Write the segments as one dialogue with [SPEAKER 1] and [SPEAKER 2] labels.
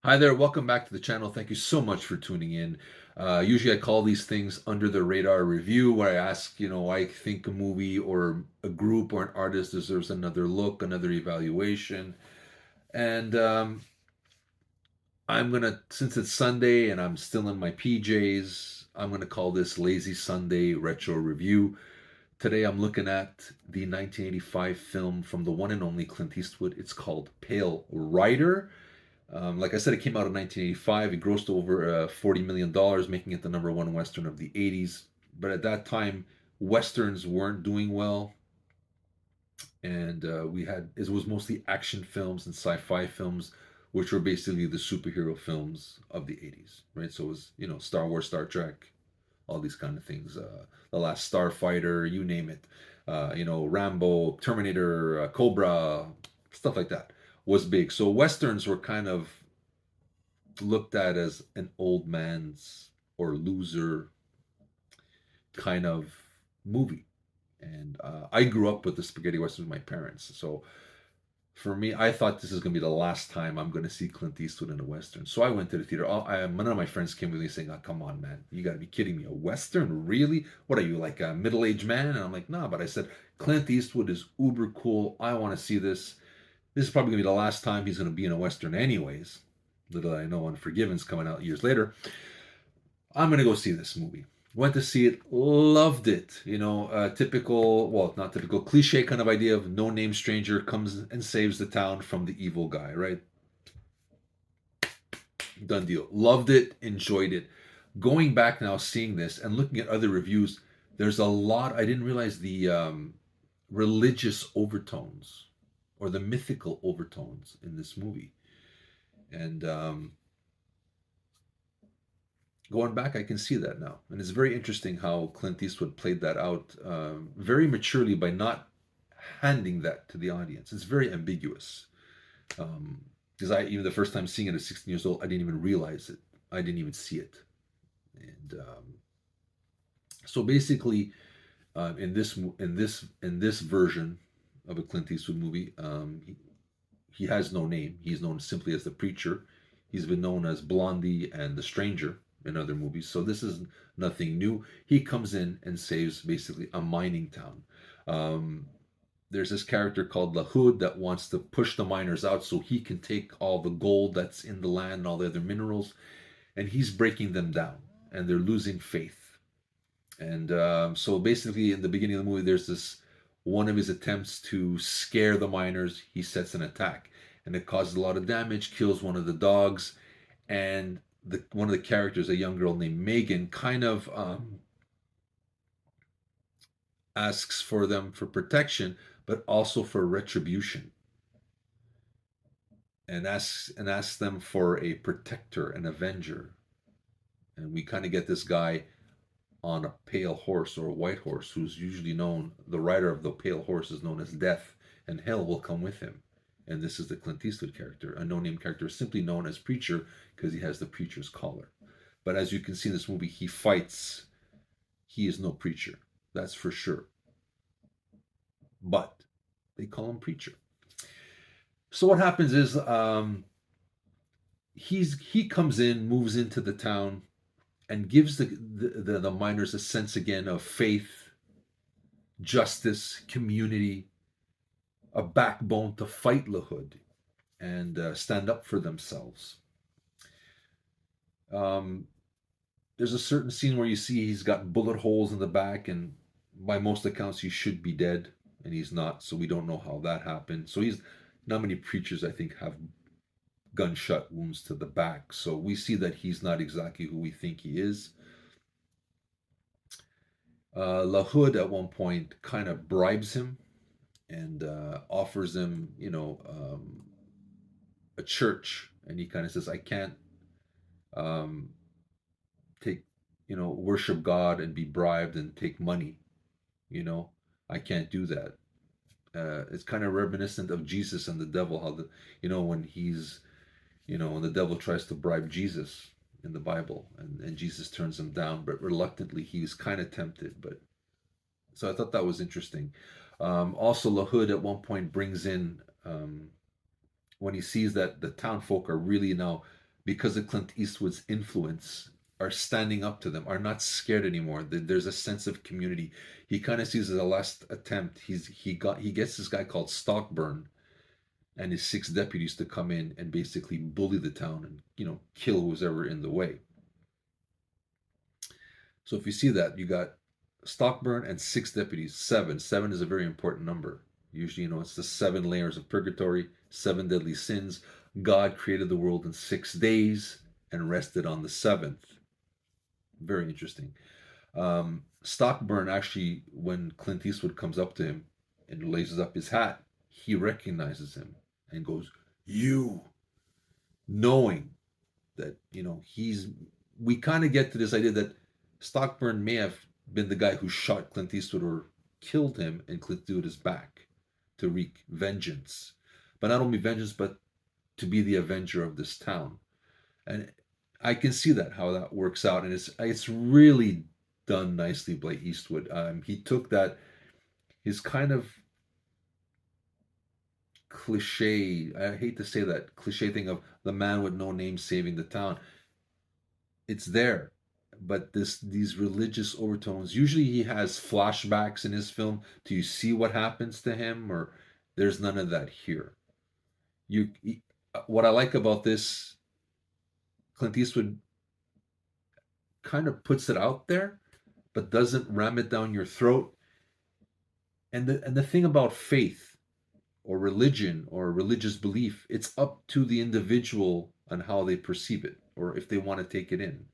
[SPEAKER 1] Hi there, welcome back to the channel. Thank you so much for tuning in. Usually I call these things under the radar review where I ask, I think a movie or a group or an artist deserves another look, another evaluation. And since it's Sunday and I'm still in my PJs, I'm going to call this Lazy Sunday Retro Review. Today I'm looking at the 1985 film from the one and only Clint Eastwood. It's called Pale Rider. Like I said, it came out in 1985. It grossed over $40 million, making it the number one Western of the 80s. But at that time, Westerns weren't doing well. And it was mostly action films and sci fi films, which were basically the superhero films of the 80s, right? So it was, Star Wars, Star Trek, all these kind of things. The Last Starfighter, you name it. Rambo, Terminator, Cobra, stuff like that was big. So Westerns were kind of looked at as an old man's or loser kind of movie. And I grew up with the spaghetti westerns with my parents. So for me, I thought this is going to be the last time I'm going to see Clint Eastwood in a western. So I went to the theater. None of my friends came with me saying, "Oh, come on, man, you got to be kidding me! A western, really? What are you, like a middle-aged man?" And I'm like, "Nah," but I said, "Clint Eastwood is uber cool. I want to see this. This is probably going to be the last time he's going to be in a western, anyways." Little I know, Unforgiven's coming out years later. I'm gonna go see this movie. Went to see it, loved it. Typical, well, not typical, cliche kind of idea of no name stranger comes and saves the town from the evil guy, right? Done deal. Loved it, enjoyed it. Going back now, seeing this and looking at other reviews, there's a lot. I didn't realize the religious overtones or the mythical overtones in this movie. And going back, I can see that now, and it's very interesting how Clint Eastwood played that out very maturely by not handing that to the audience. It's very ambiguous because I even the first time seeing it at 16 years old, I didn't even realize it. I didn't even see it, and so basically, in this version of a Clint Eastwood movie, he has no name. He's known simply as the preacher. He's been known as Blondie and the Stranger in other movies. So this is nothing new. He comes in and saves basically a mining town. Um, there's this character called La Hood that wants to push the miners out so he can take all the gold that's in the land and all the other minerals, and he's breaking them down, and they're losing faith. And so basically, in the beginning of the movie, there's this one of his attempts to scare the miners. He sets an attack, and it causes a lot of damage, kills one of the dogs, and one of the characters, a young girl named Megan, kind of asks for them for protection, but also for retribution, and asks them for a protector, an avenger. And we kind of get this guy on a pale horse or a white horse, who's usually known, the rider of the pale horse is known as Death, and hell will come with him. And this is the Clint Eastwood character, a no-name character, simply known as Preacher because he has the preacher's collar. But as you can see in this movie, he fights. He is no preacher, that's for sure. But they call him Preacher. So what happens is he comes in, moves into the town, and gives the miners a sense again of faith, justice, community, a backbone to fight La Hood and stand up for themselves. Um, there's a certain scene where you see he's got bullet holes in the back, and by most accounts, he should be dead, and he's not. So we don't know how that happened. So he's not many preachers, I think, have gunshot wounds to the back. So we see that he's not exactly who we think he is. La Hood at one point kind of bribes him and offers him, a church, and he kind of says, "I can't um, take, worship God and be bribed and take money. You know, I can't do that." It's kind of reminiscent of Jesus and the devil, how when when the devil tries to bribe Jesus in the Bible, and Jesus turns him down, but reluctantly he's kind of tempted. But so I thought that was interesting. Also, La Hood at one point brings in when he sees that the town folk are really now because of Clint Eastwood's influence, are standing up to them, are not scared anymore. There's a sense of community. He kind of sees it as a last attempt. He gets this guy called Stockburn and his 6 deputies to come in and basically bully the town and kill who's ever in the way. So if you see that, you got Stockburn and 6 deputies. Seven is a very important number. Usually, it's the 7 layers of purgatory, 7 deadly sins. God created the world in 6 days and rested on the seventh. Very interesting. Stockburn actually, when Clint Eastwood comes up to him and laces up his hat, he recognizes him and goes, "You," knowing that we kind of get to this idea that Stockburn may have been the guy who shot Clint Eastwood or killed him, and Clint Eastwood is back to wreak vengeance. But not only vengeance, but to be the avenger of this town. And I can see how that works out, and it's really done nicely by Eastwood. He took his kind of cliche, I hate to say that cliche thing of the man with no name saving the town. It's there, but these religious overtones. Usually, he has flashbacks in his film. Do you see what happens to him, or there's none of that here? What I like about this, Clint Eastwood kind of puts it out there, but doesn't ram it down your throat. And the thing about faith or religion or religious belief, it's up to the individual on how they perceive it or if they want to take it in.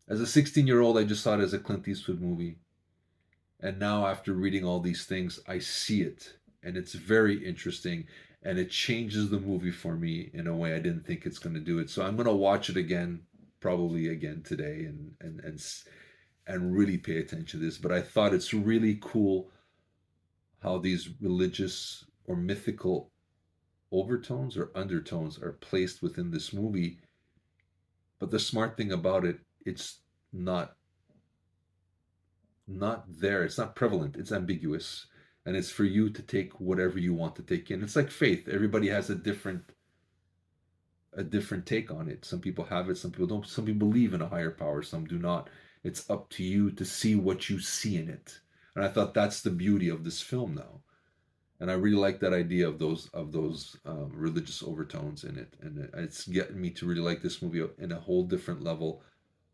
[SPEAKER 1] As a 16-year-old, I just saw it as a Clint Eastwood movie. And now, after reading all these things, I see it. And it's very interesting. And it changes the movie for me in a way I didn't think it's going to do it. So I'm going to watch it again, probably again today, and really pay attention to this. But I thought it's really cool how these religious or mythical overtones or undertones are placed within this movie. But the smart thing about it, it's not there. It's not prevalent. It's ambiguous. And it's for you to take whatever you want to take in. It's like faith. Everybody has a different take on it. Some people have it, some people don't. Some people believe in a higher power, some do not. It's up to you to see what you see in it. And I thought that's the beauty of this film now. And I really like that idea of those religious overtones in it. And it's getting me to really like this movie in a whole different level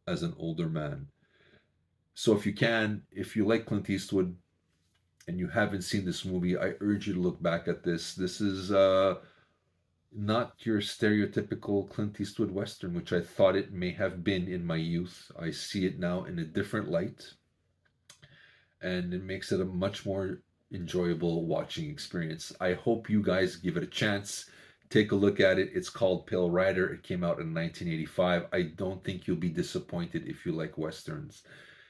[SPEAKER 1] as an older man. So if you like Clint Eastwood and you haven't seen this movie, I urge you to look back at this. This is not your stereotypical Clint Eastwood Western, which I thought it may have been in my youth. I see it now in a different light, and it makes it a much more enjoyable watching experience. I hope you guys give it a chance. Take a look at it. It's called Pale Rider. It came out in 1985. I don't think you'll be disappointed if you like Westerns.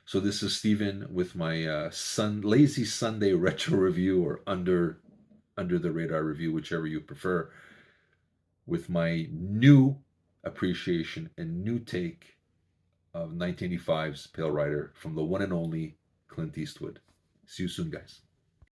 [SPEAKER 1] So this is Steven with my lazy Sunday retro review, or under the radar review, whichever you prefer, with my new appreciation and new take of 1985's Pale Rider from the one and only Clint Eastwood. See you soon, guys.